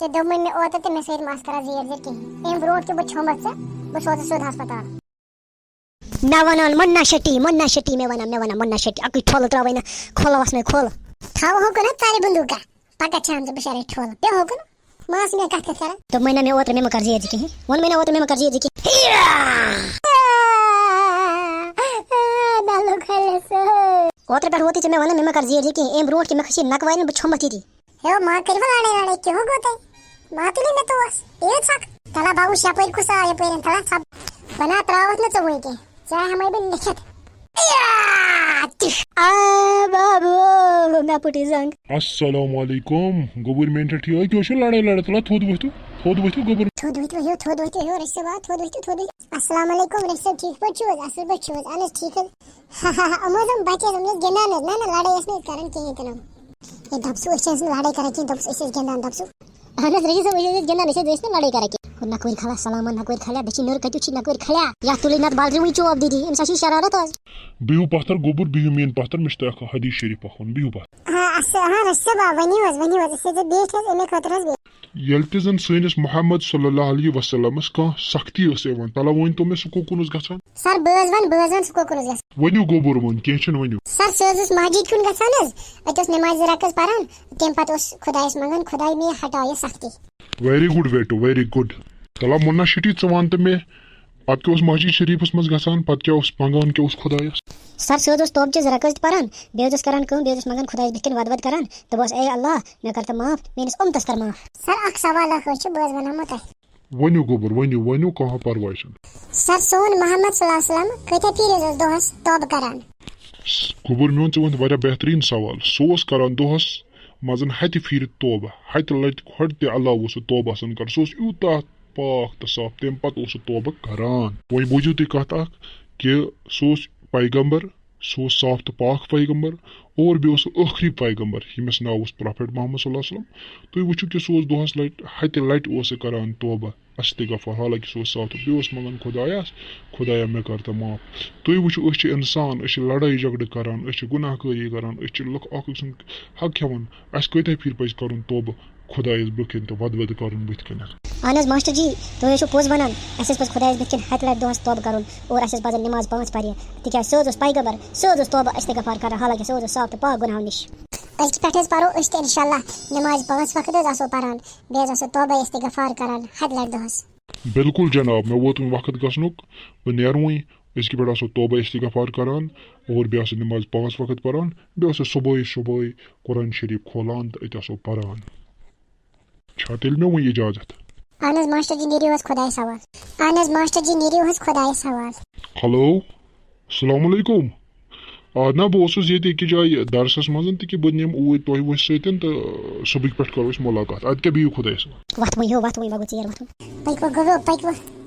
Te domme me oota te me seet maskara zeer kihini. Em brood ke bu chombat sa bu sod hospital. Nawanan Manna Shetty me wana Manna Shetty. Aki thol trawina khola was me khol. Thaw ho kana tare bunduka. Paga chance bishare thol. Be ho kana. Mas me kat kara. तो महीना में ओत्र में मकर जी की 1 महीना ओत्र में मकर जी की Dalu khale so. ओत्र पर होती मैं wana में मकर जी की एम रोड के में खसी नक वाइन छमती थी He ma kari valane ke ho gote. Ma tuli me to was. Ye sak. Tala babu shapoir kusa ye peren tala sab. Bana trawat na chawoi ke. Chahe hamai bin likhat. बाबू मैं पुटी जंग अस्सलाम वालेकुम government ठीक है लड़ाई लड़तला थोद वस्तु government थोद वही हो रिश्ते बात थोद वही अस्सलाम वालेकुम रिश्ते ठीक पछो असल पछो अनस ठीक है अमोदम बच्चे हमने गेना ना लड़ाई इसमें कारण के इतना ये दबसु ऐसे लड़ाई करे कि दबसु ऐसे गेना दबसु अनस रही सब ऐसे गेना ऐसे देश में लड़ाई करे कि ना कोई खला सलाम ना कोई खला बची नूर कतु छी ना कोई खला या तुली नत बालरी हुई चोब दीदी इन साशी शरारत आज बिहु पास्तर गोबर बिहु मेन पास्तर मुश्ताक हदीस शरीफ पखन बिहु पास्तर हां रिश्ते बा वनी was इससे जो देश है इन्हें खतरस भी यल्तजन सैनिस मोहम्मद सल्लल्लाहु अलैहि वसल्लम का सख्ती ओसेवन तला वन तो में सुकोकुनस गसान सर बजवन सुकोकुनस गस वन्यू गोबर वन केचन वन्यू सर सोजस मस्जिद कुन गसानस अतस नमाज रकस परन तेम पत उस खुदायस मंगन खुदाई में हटाए सख्ती वेरी गुड बेटो वेरी गुड तला मुन्ना शिटी चवान त में पत के उस मस्जिद शरीफस मस गसान पत के उस मंगन के उस खुदायस सर सोजस तोब जे रकस परन बेजस करन कम बेजस मंगन खुदाई बिकन वद करन तो बस ए अल्लाह मैं करता माफ मेनिस उम्मत कर माफ सर अक सवाल खोच बजवन मत वन्यू गोबर वन्यू कहां परवाइसन सर सोन मोहम्मद सल्लल्लाहु अलैहि वसल्लम कते पीर दोहस तौब करन गोबर मोन चवन वारिया बेहतरीन सवाल सोस करन दोहस मजन हति फिर तौबा हति लट खड़ते अल्लाह वो तौबा सन कर सोस यूता पाक त साफ तेम पत उस तौबा करान वही बुझू ती कहता कि सोस पैगंबर सोस साफ तो पाक पैगंबर और भी उस आखिरी पैगंबर यमिस नाव उस प्रॉफिट मोहम्मद सल्लल्लाहु अलैहि वसल्लम तो वुचु कि सोस दोहस लट हति लट उस करान तौबा अस्तिगफार हालांकि सोस साफ तो बेस मंगन खुदाया मैं करता माफ तो वुचु अस इंसान अस लड़ाई झगड़ करान अस गुनाहगारी करान अस लुक अख हक खेवन अस कत फिर पज कर तौबा खुदायस बुकिन तो वद करन बुथ कन अनस मास्टर जी तो ये पोज बनन अस पस खुदायस बिकन हत लट दोस तौब करन और अस पस नमाज पांच पढ़िए तिका सोजस पैगंबर सोजस तौबा इस्तिगफार कर हालांकि सोजस साफ तो पाक गुनाह निश अस पेठस पारो अस इंशाल्लाह नमाज पांच वक्त आसो परन बेज आसो तौबा इस्तिगफार करन हत लट दोस बिल्कुल जनाब मैं वो तुम वक्त गसनुक बह नेरवई इसके पे आसो तौबा इस्तिगफार करान और बे नमाज पांच वक्त परान बे सुबह कुरान शरीफ खोलान तो अत आसो परान छा तेल में वो इजाजत अनस मास्टर जी नीरियो हस खुदाई सवाल हेलो अस्सलाम वालेकुम ना बह ये जाए दरसस मज कि बह निम ऊर तुह वो सतन तो सुबह पे करो मुलाकात अद क्या बिहू खुदायस वत वही हो वत वही मगो चेर वत पकव